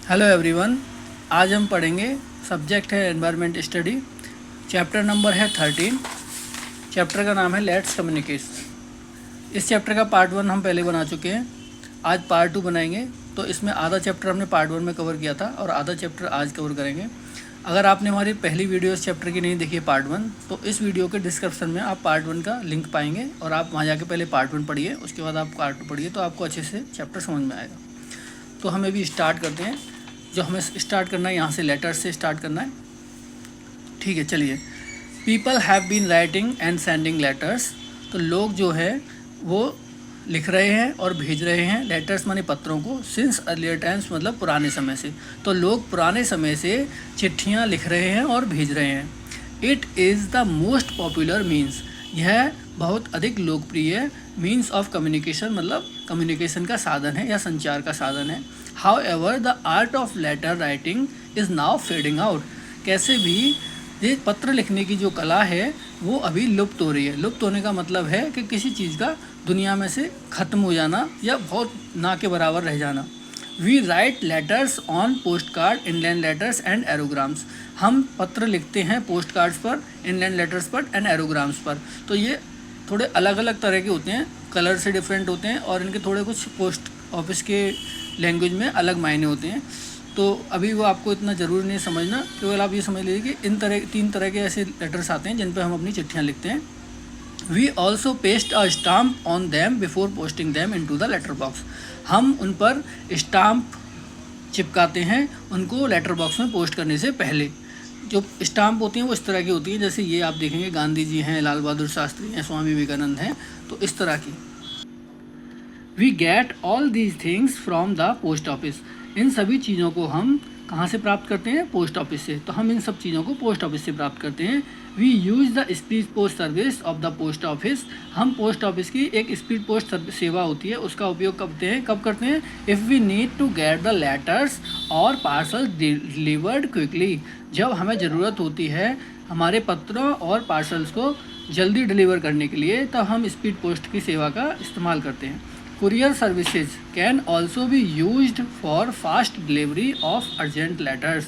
Hello everyone. आज हम पढ़ेंगे, सब्जेक्ट है एनवायरनमेंट स्टडी, चैप्टर नंबर है 13। चैप्टर का नाम है लेट्स कम्युनिकेट। इस चैप्टर का पार्ट 1 हम पहले बना चुके हैं, आज पार्ट 2 बनाएंगे। तो इसमें आधा चैप्टर हमने पार्ट 1 में कवर किया था और आधा चैप्टर आज कवर करेंगे। अगर आपने हमारी पहली वीडियो इस चैप्टर की नहीं देखी है पार्ट 1, तो इस वीडियो के डिस्क्रिप्शन में आप पार्ट 1 का लिंक पाएंगे और आप वहाँ जाके पहले पार्ट 1 पढ़िए, उसके बाद आप पार्ट 2 पढ़िए, तो आपको अच्छे से चैप्टर समझ में आएगा। तो हमें भी स्टार्ट करते हैं। जो हमें स्टार्ट करना है यहाँ से लेटर्स से स्टार्ट करना है, ठीक है। चलिए, people have been writing and sending letters. तो लोग जो है वो लिख रहे हैं और भेज रहे हैं, लेटर्स माने पत्रों को, सिंस अर्लियर टाइम्स मतलब पुराने समय से। तो लोग पुराने समय से चिट्ठियाँ लिख रहे हैं और भेज रहे हैं। It is the most popular means, यह बहुत अधिक लोकप्रिय मीन्स ऑफ कम्युनिकेशन मतलब कम्युनिकेशन का साधन है या संचार का साधन है। However the art of letter writing is now fading out. कैसे भी ये पत्र लिखने की जो कला है वो अभी लुप्त हो रही है। लुप्त होने का मतलब है कि किसी चीज़ का दुनिया में से ख़त्म हो जाना या बहुत ना के बराबर रह जाना। We write letters on post card, inland letters and aerograms. हम पत्र लिखते हैं पोस्ट कार्ड्स पर, इनलैंड लेटर्स पर एंड एरोग्राम्स पर। तो ये थोड़े अलग अलग तरह के होते हैं, कलर से डिफरेंट होते हैं और इनके थोड़े कुछ पोस्ट ऑफिस के लैंग्वेज में अलग मायने होते हैं। तो अभी वो आपको इतना ज़रूरी नहीं समझना, केवल आप ये समझ लीजिए कि तीन तरह के ऐसे लेटर्स आते हैं जिन पर हम अपनी चिट्ठियाँ लिखते हैं। We also paste a stamp on them before posting them into the letter box. हम उन पर स्टाम्प चिपकाते हैं उनको लेटर बॉक्स में पोस्ट करने से पहले। जो स्टाम्प होती हैं वो इस तरह की होती हैं, जैसे ये आप देखेंगे गांधी जी हैं, लाल बहादुर शास्त्री हैं, स्वामी विवेकानंद हैं, तो इस तरह की। We get all these things from the post office. इन सभी चीज़ों को हम कहाँ से प्राप्त करते हैं? पोस्ट ऑफिस से। तो हम इन सब चीज़ों को पोस्ट ऑफिस से प्राप्त करते हैं। We use the speed post service of the post office. हम पोस्ट ऑफिस की एक स्पीड पोस्ट सेवा होती है, उसका उपयोग कब करते हैं? If we need to get the letters और पार्सल डिलीवर्ड क्विकली। जब हमें ज़रूरत होती है हमारे पत्रों और पार्सल्स को जल्दी डिलीवर करने के लिए, तब हम स्पीड पोस्ट की सेवा का इस्तेमाल करते हैं। Courier services can also be used for fast delivery of urgent letters।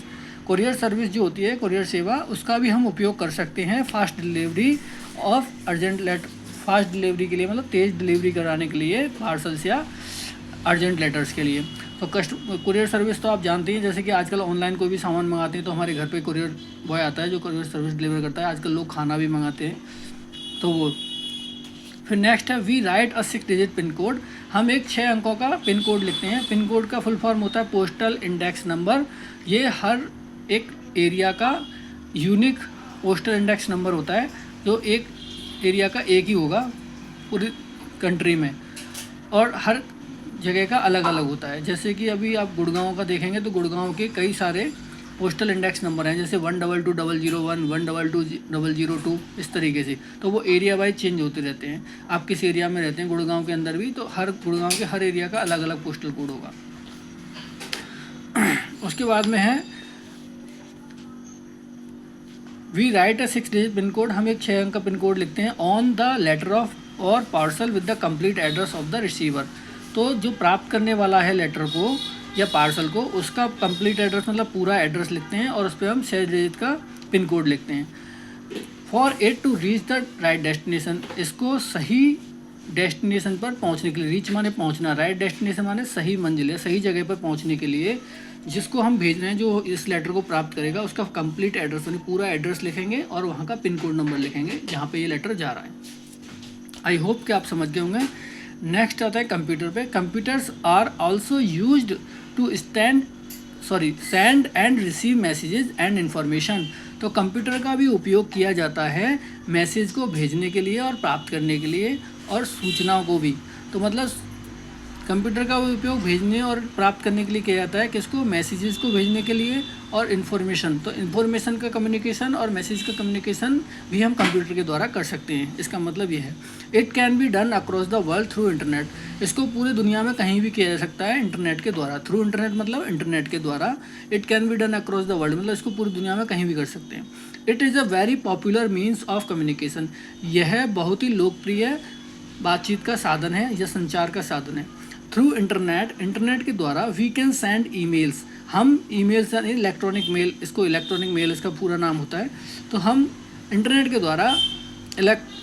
Courier service जो होती है, कुरियर सेवा, उसका भी हम उपयोग कर सकते हैं fast delivery of urgent letter, fast delivery के लिए मतलब तेज़ डिलीवरी कराने के लिए पार्सल्स या अर्जेंट लेटर्स के लिए। तो कुरियर सर्विस तो आप जानते हैं, जैसे कि आजकल ऑनलाइन कोई भी सामान मंगाते हैं तो हमारे घर पे कुरियर बॉय आता है जो कुरियर सर्विस डिलीवर करता है। आजकल लोग खाना भी मंगाते हैं, तो वो। फिर नेक्स्ट है we write a 6 digit pin code. हम एक 6 अंकों का पिन कोड लिखते हैं। पिन कोड का फुल फॉर्म होता है पोस्टल इंडेक्स नंबर। ये हर एक एरिया का यूनिक पोस्टल इंडेक्स नंबर होता है, जो एक एरिया का एक ही होगा पूरी कंट्री में, और हर जगह का अलग अलग होता है। जैसे कि अभी आप गुड़गांव का देखेंगे तो गुड़गांव के कई सारे पोस्टल इंडेक्स नंबर हैं, जैसे 122,001, 122,002, इस तरीके से। तो वो एरिया वाइज चेंज होते रहते हैं। आप किस एरिया में रहते हैं गुड़गांव के अंदर भी, तो हर गुड़गांव के हर एरिया का अलग अलग पोस्टल कोड होगा। उसके बाद में है we write a 6 digit pin code. हम एक 6 अंक का पिन कोड लिखते हैं ऑन द लेटर ऑफ और parcel with the complete address of the receiver. तो जो प्राप्त करने वाला है लेटर को या पार्सल को, उसका कंप्लीट एड्रेस मतलब पूरा एड्रेस लिखते हैं और उस पर हम 6 डिजिट का पिन कोड लिखते हैं। For it to reach the right destination, इसको सही डेस्टिनेशन पर पहुंचने के लिए, रीच माने पहुंचना, राइट डेस्टिनेशन माने सही मंजिल है, सही जगह पर पहुंचने के लिए जिसको हम भेज रहे हैं, जो इस लेटर को प्राप्त करेगा, उसका कंप्लीट एड्रेस यानी पूरा एड्रेस लिखेंगे और वहाँ का पिन कोड नंबर लिखेंगे जहाँ पे ये लेटर जा रहा है। आई होप कि आप समझ गए होंगे। नेक्स्ट आता है कंप्यूटर पे। Computers are also used to send and receive messages and information. तो कंप्यूटर का भी उपयोग किया जाता है मैसेज को भेजने के लिए और प्राप्त करने के लिए, और सूचनाओं को भी। तो मतलब कंप्यूटर का उपयोग भेजने और प्राप्त करने के लिए किया जाता है, किसको? मैसेजेस को भेजने के लिए और इन्फॉर्मेशन। तो इन्फॉर्मेशन का कम्युनिकेशन और मैसेज का कम्युनिकेशन भी हम कंप्यूटर के द्वारा कर सकते हैं। इसका मतलब ये है it can be done across the world through internet. इसको पूरी दुनिया में कहीं भी किया जा सकता है इंटरनेट के द्वारा। थ्रू इंटरनेट मतलब इंटरनेट के द्वारा। It can be done across the world मतलब इसको पूरी दुनिया में कहीं भी कर सकते हैं। It is a very popular means of communication. यह बहुत ही लोकप्रिय बातचीत का साधन है या संचार का साधन है। थ्रू इंटरनेट के द्वारा वी कैन सेंड ईमेल्स, हम ईमेल्स यानी इलेक्ट्रॉनिक मेल, इसको इलेक्ट्रॉनिक मेल इसका पूरा नाम होता है। तो हम इंटरनेट के द्वारा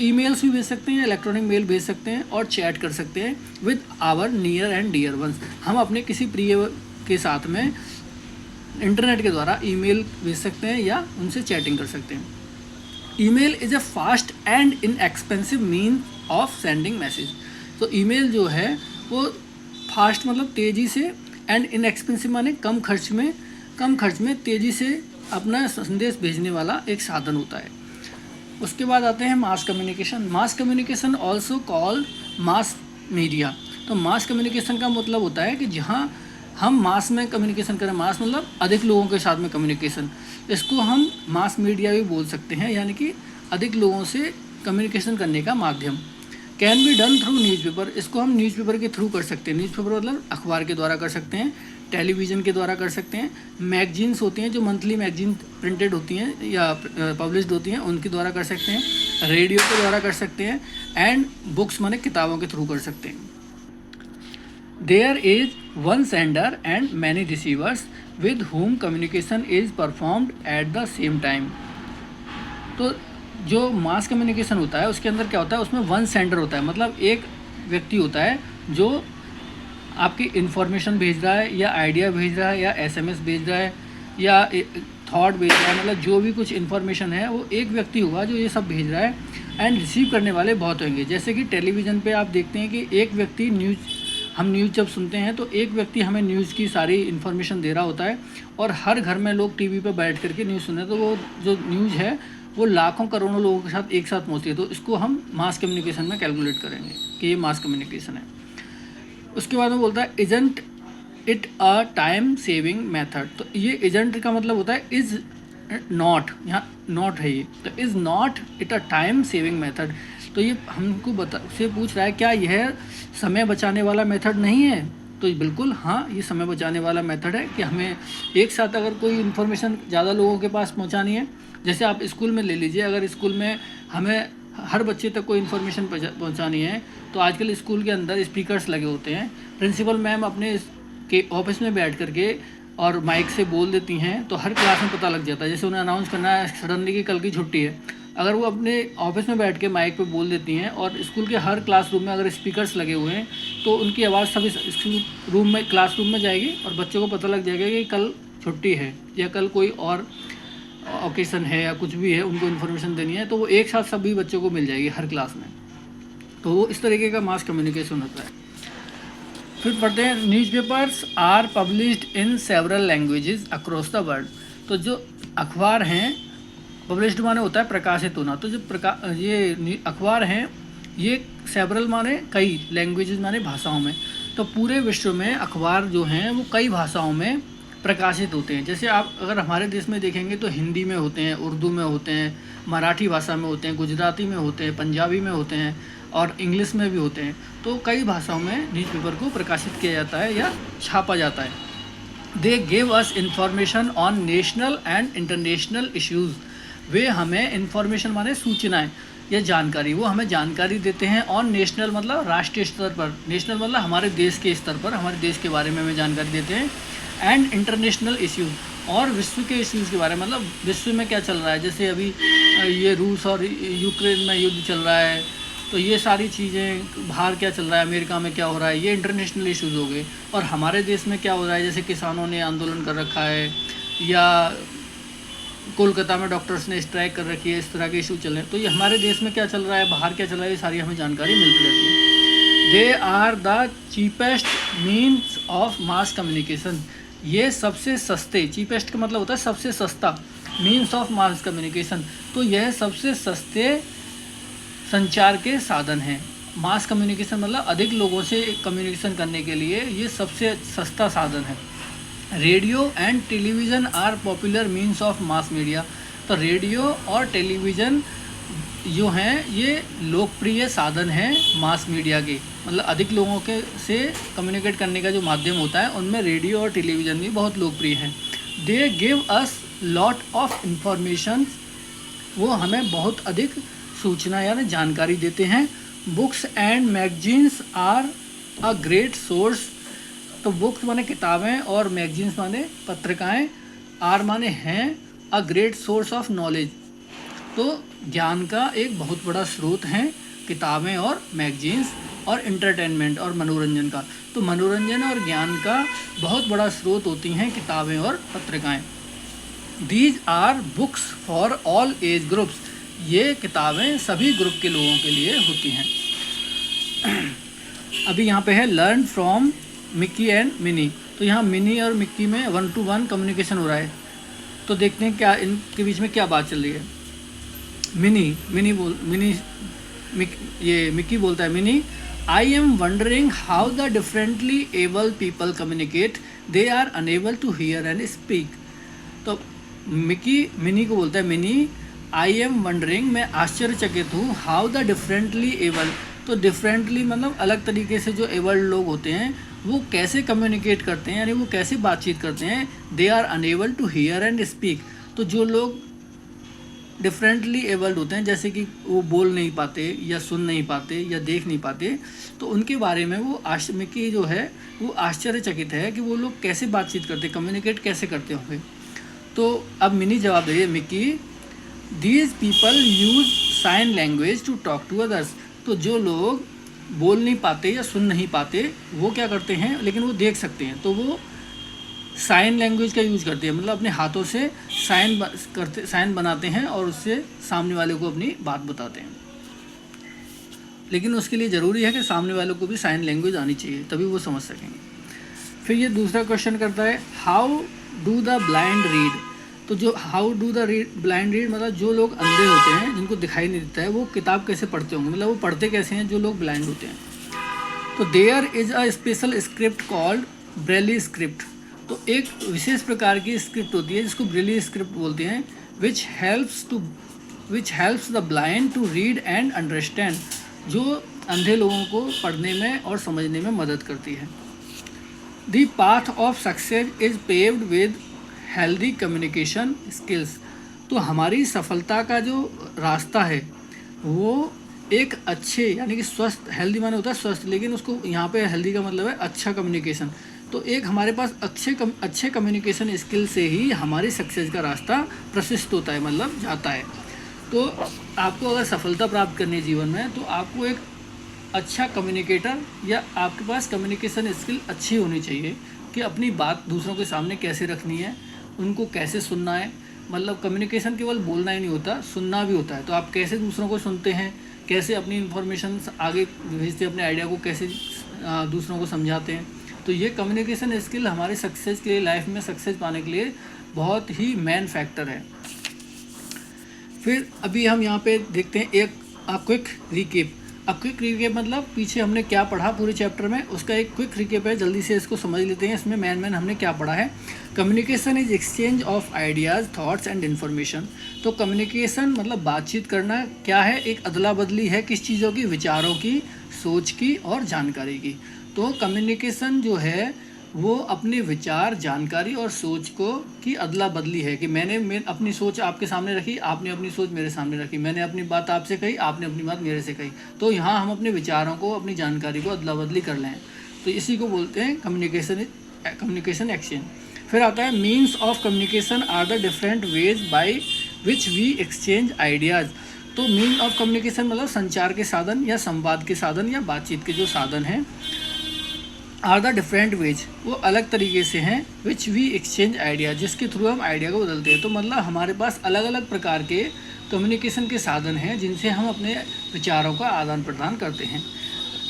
ईमेल्स भी भेज सकते हैं, इलेक्ट्रॉनिक मेल भेज सकते हैं और चैट कर सकते हैं with our near and dear ones. हम अपने किसी प्रिय के साथ में इंटरनेट के द्वारा ईमेल भेज सकते हैं या उनसे चैटिंग कर सकते हैं। Email is a fast and inexpensive mean of sending message. तो ईमेल जो है वो फास्ट मतलब तेज़ी से, एंड इनएक्सपेंसिव माने कम खर्च में तेज़ी से अपना संदेश भेजने वाला एक साधन होता है। उसके बाद आते हैं mass communication. Mass communication also called मास मीडिया। तो मास कम्युनिकेशन का मतलब होता है कि जहाँ हम मास में कम्युनिकेशन करें, मास मतलब अधिक लोगों के साथ में कम्युनिकेशन, इसको हम मास मीडिया भी बोल सकते हैं, यानी कि अधिक लोगों से कम्युनिकेशन करने का माध्यम। Can be done through newspaper, इसको हम न्यूज़पेपर के थ्रू कर सकते हैं। न्यूज़पेपर मतलब अखबार के द्वारा कर सकते हैं, टेलीविज़न के द्वारा कर सकते हैं, मैगजीन्स होती हैं जो मंथली मैगजीन प्रिंटेड होती हैं या पब्लिश्ड होती हैं उनके द्वारा कर सकते हैं, रेडियो के द्वारा कर सकते हैं, एंड बुक्स माने किताबों के थ्रू कर सकते हैं। There is one sender and many receivers with whom communication is performed at the same time. तो जो मास कम्युनिकेशन होता है उसके अंदर क्या होता है, उसमें वन सेंडर होता है, मतलब एक व्यक्ति होता है जो आपकी इन्फॉर्मेशन भेज रहा है या आइडिया भेज रहा है या एसएमएस भेज रहा है या थॉट भेज रहा है, मतलब जो भी कुछ इन्फॉर्मेशन है वो एक व्यक्ति होगा जो ये सब भेज रहा है, एंड रिसीव करने वाले बहुत होंगे। जैसे कि टेलीविज़न पे आप देखते हैं कि एक व्यक्ति हम न्यूज़ जब सुनते हैं तो एक व्यक्ति हमें न्यूज़ की सारी इन्फॉर्मेशन दे रहा होता है, और हर घर में लोग टीवी पे बैठ करके न्यूज़ सुन रहे हैं, तो वो जो न्यूज़ है वो लाखों करोड़ों लोगों के साथ एक साथ पहुँचती है। तो इसको हम मास कम्युनिकेशन में कैलकुलेट करेंगे कि ये मास कम्युनिकेशन है। उसके बाद में बोलता है isn't it a time saving method. तो ये इजंट का मतलब होता है इज़ नॉट, यहाँ नॉट है ये, तो is not it a time saving method. तो ये हमको से पूछ रहा है क्या यह समय बचाने वाला मेथड नहीं है। तो बिल्कुल हाँ, ये समय बचाने वाला मेथड है कि हमें एक साथ अगर कोई इन्फॉर्मेशन ज़्यादा लोगों के पास पहुँचानी है, जैसे आप स्कूल में ले लीजिए, अगर स्कूल में हमें हर बच्चे तक कोई इन्फॉर्मेशन पहुँचानी है तो आजकल स्कूल के अंदर स्पीकर्स लगे होते हैं। प्रिंसिपल मैम अपने के ऑफिस में बैठ करके और माइक से बोल देती हैं तो हर क्लास में पता लग जाता है। जैसे उन्हें अनाउंस करना है सडनली कि कल की छुट्टी है, अगर वो अपने ऑफिस में बैठ के माइक पे बोल देती हैं और स्कूल के हर क्लासरूम में अगर स्पीकर्स लगे हुए हैं तो उनकी आवाज़ सभी स्कूल रूम में क्लासरूम में जाएगी और बच्चों को पता लग जाएगा कि कल छुट्टी है या कल कोई और ओकेशन है या कुछ भी है, उनको इन्फॉर्मेशन देनी है, तो वो एक साथ सभी बच्चों को मिल जाएगी हर क्लास में। तो वो इस तरीके का मास कम्युनिकेशन होता है। फिर पढ़ते हैं newspapers are published in several languages across the world. तो जो अखबार हैं, पब्लिश्ड माने होता है प्रकाशित होना, तो जो ये अखबार हैं ये सेवरल माने कई, लैंग्वेजेस माने भाषाओं में। तो पूरे विश्व में अखबार जो हैं वो कई भाषाओं में प्रकाशित होते हैं। जैसे आप अगर हमारे देश में देखेंगे तो हिंदी में होते हैं, उर्दू में होते हैं, मराठी भाषा में होते हैं, गुजराती में होते हैं, पंजाबी में होते हैं और इंग्लिश में भी होते हैं। तो कई भाषाओं में न्यूज़पेपर को प्रकाशित किया जाता है या छापा जाता है। They give us information on national and international issues. वे हमें इंफॉर्मेशन माने सूचनाएं या जानकारी, वो हमें जानकारी देते हैं ऑन नेशनल मतलब राष्ट्रीय स्तर पर, नेशनल मतलब हमारे देश के स्तर पर, हमारे देश के बारे में हमें जानकारी देते हैं, एंड इंटरनेशनल इश्यूज़ और विश्व के इश्यूज़ के बारे में, मतलब विश्व में क्या चल रहा है। जैसे अभी ये रूस और यूक्रेन में युद्ध चल रहा है, तो ये सारी चीज़ें, बाहर क्या चल रहा है, अमेरिका में क्या हो रहा है, ये इंटरनेशनल इश्यूज़ हो गए। और हमारे देश में क्या हो रहा है, जैसे किसानों ने आंदोलन कर रखा है या कोलकाता में डॉक्टर्स ने स्ट्राइक कर रखी है, इस तरह के इशू चल रहे हैं। तो ये हमारे देश में क्या चल रहा है, बाहर क्या चल रहा है, ये सारी हमें जानकारी मिलती रहती है। They are the cheapest means of mass communication. ये सबसे सस्ते, चीपेस्ट का मतलब होता है सबसे सस्ता, मीन्स ऑफ मास कम्युनिकेशन, तो यह सबसे सस्ते संचार के साधन हैं। मास कम्युनिकेशन मतलब अधिक लोगों से कम्युनिकेशन करने के लिए ये सबसे सस्ता साधन है। Radio and television are popular means of mass media. तो रेडियो और टेलीविज़न जो हैं ये लोकप्रिय साधन हैं मास मीडिया के, मतलब अधिक लोगों के से कम्युनिकेट करने का जो माध्यम होता है उनमें रेडियो और टेलीविज़न भी बहुत लोकप्रिय हैं। They give us lot of information, वो हमें बहुत अधिक सूचना यानी जानकारी देते हैं। Books and magazines are a great source, तो बुक्स माने किताबें और मैगजीन्स माने पत्रिकाएं, आर माने हैं, a great source of knowledge, तो ज्ञान का एक बहुत बड़ा स्रोत हैं किताबें और मैगजीन्स, और इंटरटेनमेंट और मनोरंजन का, तो मनोरंजन और ज्ञान का बहुत बड़ा स्रोत होती हैं किताबें और पत्रिकाएं। These are books for all age groups, ये किताबें सभी ग्रुप के लोगों के लिए होती हैं। अभी यहाँ पे है learn from Mickey and mini, तो यहाँ मिनी और मिक्की में 1-to-1 कम्युनिकेशन हो रहा है, तो देखते हैं क्या इनके बीच में क्या बात चल रही है। ये मिक्की बोलता है, Minnie I am wondering how the differently able people communicate, they are unable to hear and speak. तो मिक्की मिनी को बोलता है, मिनी आई एम वंडरिंग, मैं आश्चर्यचकित हूँ, हाउ द डिफरेंटली एबल, तो डिफरेंटली मतलब अलग तरीके से जो एबल्ड लोग होते हैं वो कैसे कम्युनिकेट करते हैं, यानी वो कैसे बातचीत करते हैं। They are unable to hear and speak, तो जो लोग डिफरेंटली एबल्ड होते हैं, जैसे कि वो बोल नहीं पाते या सुन नहीं पाते या देख नहीं पाते, तो उनके बारे में वो मिक्की जो है वो आश्चर्यचकित है कि वो लोग कैसे बातचीत करते, कम्युनिकेट कैसे करते होंगे। तो अब मिनी जवाब दे रही है, Mickey these people use sign language to talk to others, तो जो लोग बोल नहीं पाते या सुन नहीं पाते वो क्या करते हैं, लेकिन वो देख सकते हैं, तो वो साइन लैंग्वेज का यूज़ करते हैं, मतलब अपने हाथों से साइन बनाते हैं और उससे सामने वाले को अपनी बात बताते हैं। लेकिन उसके लिए ज़रूरी है कि सामने वालों को भी साइन लैंग्वेज आनी चाहिए, तभी वो समझ सकेंगे। फिर ये दूसरा क्वेश्चन करता है, how do the blind read, तो जो how do the blind read मतलब जो लोग अंधे होते हैं, जिनको दिखाई नहीं देता है, वो किताब कैसे पढ़ते होंगे, मतलब वो पढ़ते कैसे हैं जो लोग ब्लाइंड होते हैं। तो there is a special script called Braille script, तो एक विशेष प्रकार की स्क्रिप्ट होती है जिसको ब्रेली स्क्रिप्ट बोलते हैं, which helps the blind to read and understand, जो अंधे लोगों को पढ़ने में और समझने में मदद करती है। The path of success is paved with healthy communication skills, तो हमारी सफलता का जो रास्ता है वो एक अच्छे यानी कि स्वस्थ, हेल्दी माने होता है स्वस्थ, लेकिन उसको यहाँ पे हेल्दी का मतलब है अच्छा कम्युनिकेशन, तो एक हमारे पास अच्छे कम्युनिकेशन स्किल से ही हमारी सक्सेस का रास्ता प्रशस्त होता है, मतलब जाता है। तो आपको अगर सफलता प्राप्त करनी है जीवन में, तो आपको एक अच्छा कम्युनिकेटर या आपके पास कम्युनिकेशन स्किल अच्छी होनी चाहिए कि अपनी बात दूसरों के सामने कैसे रखनी है, उनको कैसे सुनना है, मतलब कम्युनिकेशन केवल बोलना ही नहीं होता, सुनना भी होता है। तो आप कैसे दूसरों को सुनते हैं, कैसे अपनी इन्फॉर्मेशन आगे भेजते हैं, अपने आइडिया को कैसे दूसरों को समझाते हैं, तो ये कम्युनिकेशन स्किल हमारे सक्सेस के लिए, लाइफ में सक्सेस पाने के लिए बहुत ही मेन फैक्टर है। फिर अभी हम यहाँ पे देखते हैं एक क्विक रिकेप। क्विक रिकेप मतलब पीछे हमने क्या पढ़ा पूरे चैप्टर में, उसका एक क्विक रिकेप है, जल्दी से इसको समझ लेते हैं। इसमें मेन हमने क्या पढ़ा है। Communication is exchange of ideas, thoughts and information. तो कम्युनिकेशन मतलब बातचीत करना क्या है, एक अदला बदली है किस चीज़ों की, विचारों की, सोच की और जानकारी की। तो कम्युनिकेशन जो है वो अपने विचार, जानकारी और सोच को की अदला बदली है कि मैंने अपनी सोच आपके सामने रखी, आपने अपनी सोच मेरे सामने रखी, मैंने अपनी बात आपसे कही, आपने अपनी बात मेरे से कही, तो यहाँ हम अपने विचारों को, अपनी जानकारी को अदला बदली कर लें, तो इसी को बोलते हैं कम्युनिकेशन एक्सचेंज। फिर आता है means of communication are the different ways by which we exchange ideas. तो मीन ऑफ कम्युनिकेशन मतलब संचार के साधन या संवाद के साधन या बातचीत के जो साधन हैं, आर द डिफरेंट वेज, वो अलग तरीके से हैं, विच वी एक्सचेंज आइडिया, जिसके थ्रू हम आइडिया को बदलते हैं। तो मतलब हमारे पास अलग अलग प्रकार के कम्युनिकेशन के साधन हैं जिनसे हम अपने विचारों का आदान प्रदान करते हैं।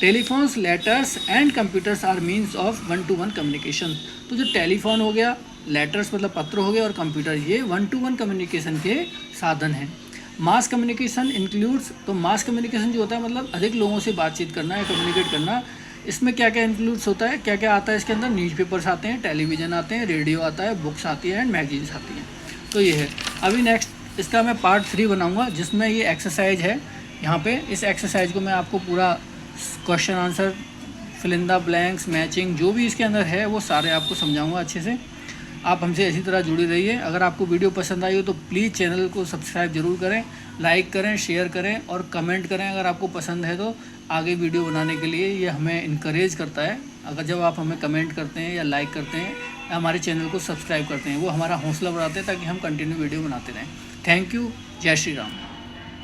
Telephones, letters and computers are means of 1-to-1 communication. तो जो टेलीफोन हो गया, लेटर्स मतलब पत्र हो गया, और कंप्यूटर, ये 1-to-1 कम्युनिकेशन के साधन हैं। मास कम्युनिकेशन इंक्लूड्स, तो मास कम्युनिकेशन जो होता है मतलब अधिक लोगों से बातचीत करना या कम्युनिकेट करना। इसमें क्या क्या इंक्लूड्स होता है, क्या क्या आता है इसके अंदर, न्यूज़पेपर्स आते हैं, टेलीविज़न आते हैं, रेडियो आता है, बुक्स आती हैं एंड मैगजीन्स आती हैं। तो ये है। अभी नेक्स्ट इसका मैं पार्ट 3 बनाऊंगा जिसमें ये एक्सरसाइज है। यहाँ पे इस एक्सरसाइज को मैं आपको पूरा question answer, fill in the blanks, matching, जो भी इसके अंदर है वो सारे आपको समझाऊंगा अच्छे से। आप हमसे इसी तरह जुड़ी रहिए। अगर आपको वीडियो पसंद आई हो तो प्लीज़ चैनल को सब्सक्राइब ज़रूर करें, लाइक करें, शेयर करें और कमेंट करें। अगर आपको पसंद है तो आगे वीडियो बनाने के लिए ये हमें इनकरेज करता है। अगर जब आप हमें कमेंट करते हैं या लाइक करते हैं या हमारे चैनल को सब्सक्राइब करते हैं, वो हमारा हौसला बढ़ाते हैं ताकि हम कंटिन्यू वीडियो बनाते रहें। Thank you. जय श्री राम।